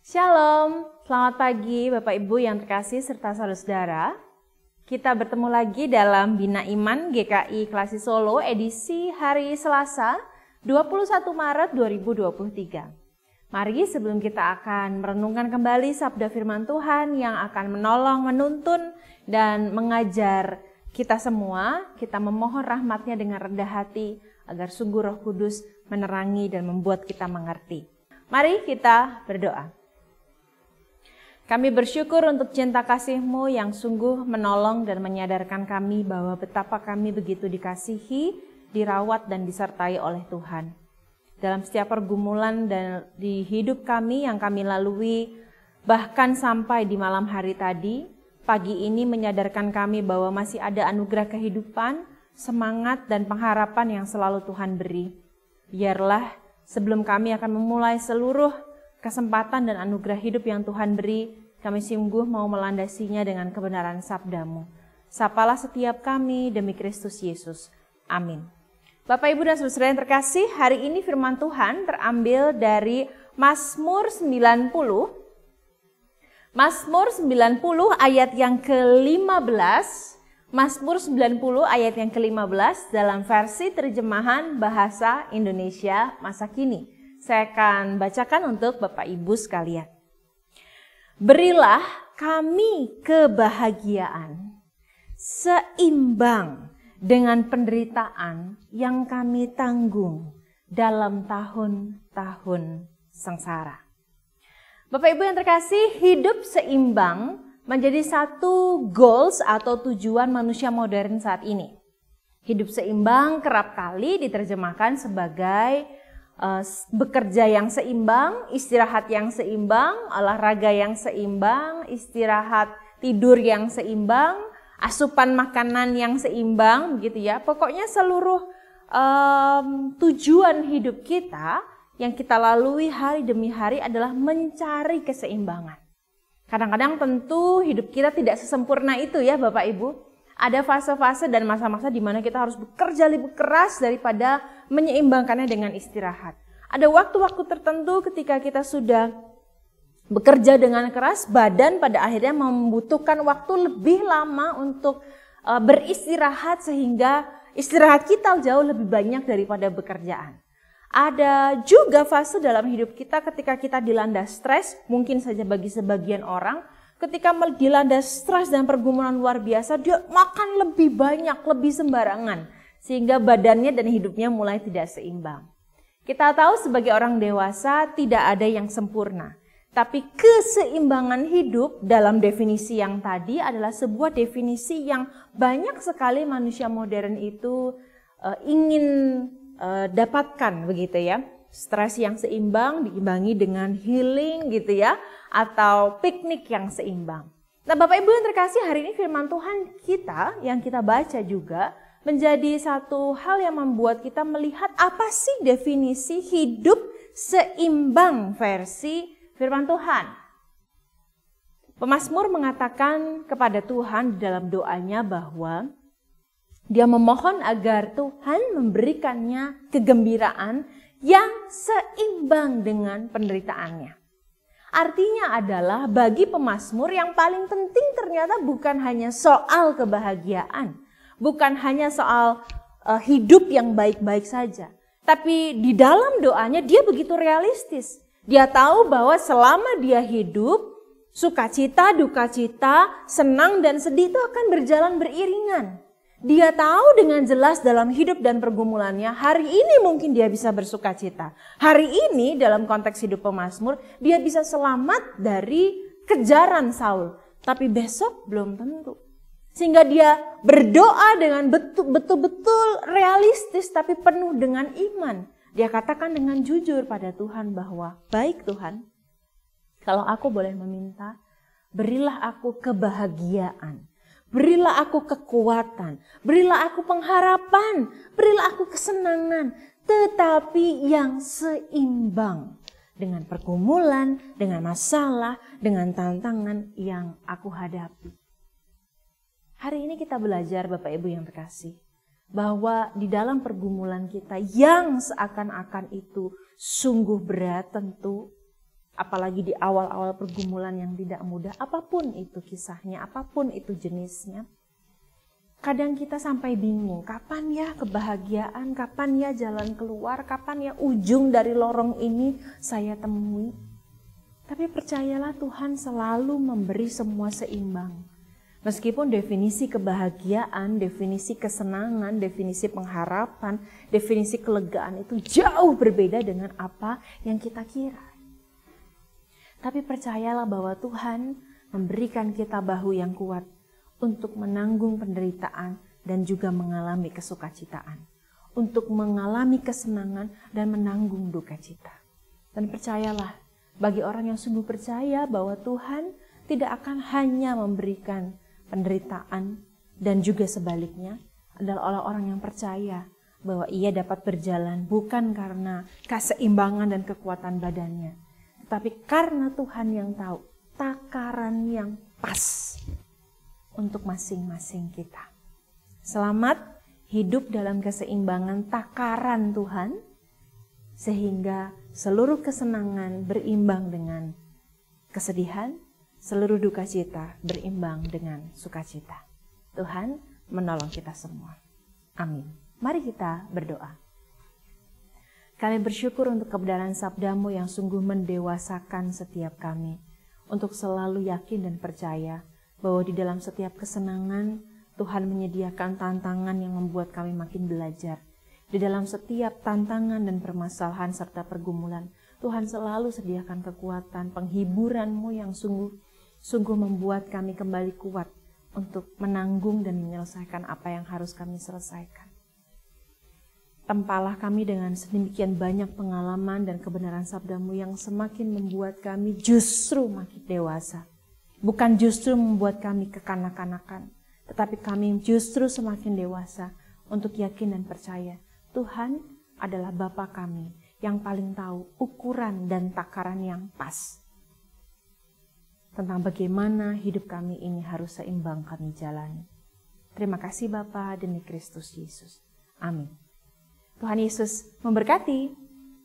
Shalom, selamat pagi Bapak Ibu yang terkasih serta saudara-saudara. Kita bertemu lagi dalam Bina Iman GKI Klasi Solo edisi hari Selasa 21 Maret 2023. Mari sebelum kita akan merenungkan kembali sabda firman Tuhan yang akan menolong, menuntun, dan mengajar kita semua, kita memohon rahmat-Nya dengan rendah hati agar sungguh Roh Kudus menerangi dan membuat kita mengerti. Mari kita berdoa. Kami bersyukur untuk cinta kasih-Mu yang sungguh menolong dan menyadarkan kami bahwa betapa kami begitu dikasihi, dirawat dan disertai oleh Tuhan. Dalam setiap pergumulan dan di hidup kami yang kami lalui, bahkan sampai di malam hari tadi, pagi ini menyadarkan kami bahwa masih ada anugerah kehidupan, semangat dan pengharapan yang selalu Tuhan beri. Biarlah sebelum kami akan memulai seluruh kesempatan dan anugerah hidup yang Tuhan beri, kami sungguh mau melandasinya dengan kebenaran sabda-Mu. Sapalah setiap kami demi Kristus Yesus. Amin. Bapak, Ibu, dan saudara yang terkasih, hari ini firman Tuhan terambil dari Mazmur 90. Mazmur 90 ayat yang ke-15. Mazmur 90 ayat yang ke-15 dalam versi terjemahan bahasa Indonesia masa kini. Saya akan bacakan untuk Bapak Ibu sekalian. Berilah kami kebahagiaan seimbang dengan penderitaan yang kami tanggung dalam tahun-tahun sengsara. Bapak Ibu yang terkasih, hidup seimbang menjadi satu goals atau tujuan manusia modern saat ini. Hidup seimbang kerap kali diterjemahkan sebagai bekerja yang seimbang, istirahat yang seimbang, olahraga yang seimbang, istirahat tidur yang seimbang, asupan makanan yang seimbang, begitu ya. Pokoknya seluruh tujuan hidup kita yang kita lalui hari demi hari adalah mencari keseimbangan. Kadang-kadang tentu hidup kita tidak sesempurna itu ya Bapak Ibu. Ada fase-fase dan masa-masa di mana kita harus bekerja lebih keras daripada menyeimbangkannya dengan istirahat. Ada waktu-waktu tertentu ketika kita sudah bekerja dengan keras, badan pada akhirnya membutuhkan waktu lebih lama untuk beristirahat sehingga istirahat kita jauh lebih banyak daripada bekerjaan. Ada juga fase dalam hidup kita ketika kita dilanda stres, mungkin saja bagi sebagian orang, ketika dilanda stres dan pergumulan luar biasa, dia makan lebih banyak, lebih sembarangan. Sehingga badannya dan hidupnya mulai tidak seimbang. Kita tahu sebagai orang dewasa tidak ada yang sempurna. Tapi keseimbangan hidup dalam definisi yang tadi adalah sebuah definisi yang banyak sekali manusia modern itu ingin dapatkan begitu ya. Stres yang seimbang diimbangi dengan healing gitu ya, atau piknik yang seimbang. Nah Bapak Ibu yang terkasih, hari ini firman Tuhan kita yang kita baca juga menjadi satu hal yang membuat kita melihat apa sih definisi hidup seimbang versi firman Tuhan. Pemazmur mengatakan kepada Tuhan di dalam doanya bahwa dia memohon agar Tuhan memberikannya kegembiraan yang seimbang dengan penderitaannya. Artinya adalah bagi pemazmur yang paling penting ternyata bukan hanya soal kebahagiaan, bukan hanya soal hidup yang baik-baik saja. Tapi di dalam doanya dia begitu realistis. Dia tahu bahwa selama dia hidup, sukacita, dukacita, senang dan sedih itu akan berjalan beriringan. Dia tahu dengan jelas dalam hidup dan pergumulannya, hari ini mungkin dia bisa bersukacita. Hari ini dalam konteks hidup pemazmur, dia bisa selamat dari kejaran Saul. Tapi besok belum tentu. Sehingga dia berdoa dengan betul-betul realistis tapi penuh dengan iman. Dia katakan dengan jujur pada Tuhan bahwa, baik Tuhan, kalau aku boleh meminta, berilah aku kebahagiaan. Berilah aku kekuatan, berilah aku pengharapan, berilah aku kesenangan, tetapi yang seimbang dengan pergumulan, dengan masalah, dengan tantangan yang aku hadapi. Hari ini kita belajar Bapak Ibu yang terkasih, bahwa di dalam pergumulan kita yang seakan-akan itu sungguh berat tentu, Apalagi di awal-awal pergumulan yang tidak mudah, apapun itu kisahnya, apapun itu jenisnya. Kadang kita sampai bingung, kapan ya kebahagiaan, kapan ya jalan keluar, kapan ya ujung dari lorong ini saya temui. Tapi percayalah Tuhan selalu memberi semua seimbang. Meskipun definisi kebahagiaan, definisi kesenangan, definisi pengharapan, definisi kelegaan itu jauh berbeda dengan apa yang kita kira. Tapi percayalah bahwa Tuhan memberikan kita bahu yang kuat untuk menanggung penderitaan dan juga mengalami kesukacitaan. Untuk mengalami kesenangan dan menanggung duka cita. Dan percayalah, bagi orang yang sungguh percaya bahwa Tuhan tidak akan hanya memberikan penderitaan dan juga sebaliknya, adalah orang yang percaya bahwa ia dapat berjalan bukan karena keseimbangan dan kekuatan badannya, tapi karena Tuhan yang tahu takaran yang pas untuk masing-masing kita. Selamat hidup dalam keseimbangan takaran Tuhan, sehingga seluruh kesenangan berimbang dengan kesedihan, seluruh duka cita berimbang dengan sukacita. Tuhan menolong kita semua. Amin. Mari kita berdoa. Kami bersyukur untuk kebenaran sabda-Mu yang sungguh mendewasakan setiap kami, untuk selalu yakin dan percaya bahwa di dalam setiap kesenangan, Tuhan menyediakan tantangan yang membuat kami makin belajar. Di dalam setiap tantangan dan permasalahan serta pergumulan, Tuhan selalu sediakan kekuatan, penghiburan-Mu yang sungguh membuat kami kembali kuat untuk menanggung dan menyelesaikan apa yang harus kami selesaikan. Tempalah kami dengan sedemikian banyak pengalaman dan kebenaran sabda-Mu yang semakin membuat kami justru makin dewasa. Bukan justru membuat kami kekanak-kanakan, tetapi kami justru semakin dewasa untuk yakin dan percaya Tuhan adalah Bapa kami yang paling tahu ukuran dan takaran yang pas tentang bagaimana hidup kami ini harus seimbang kami jalani. Terima kasih Bapa demi Kristus Yesus. Amin. Tuhan Yesus memberkati.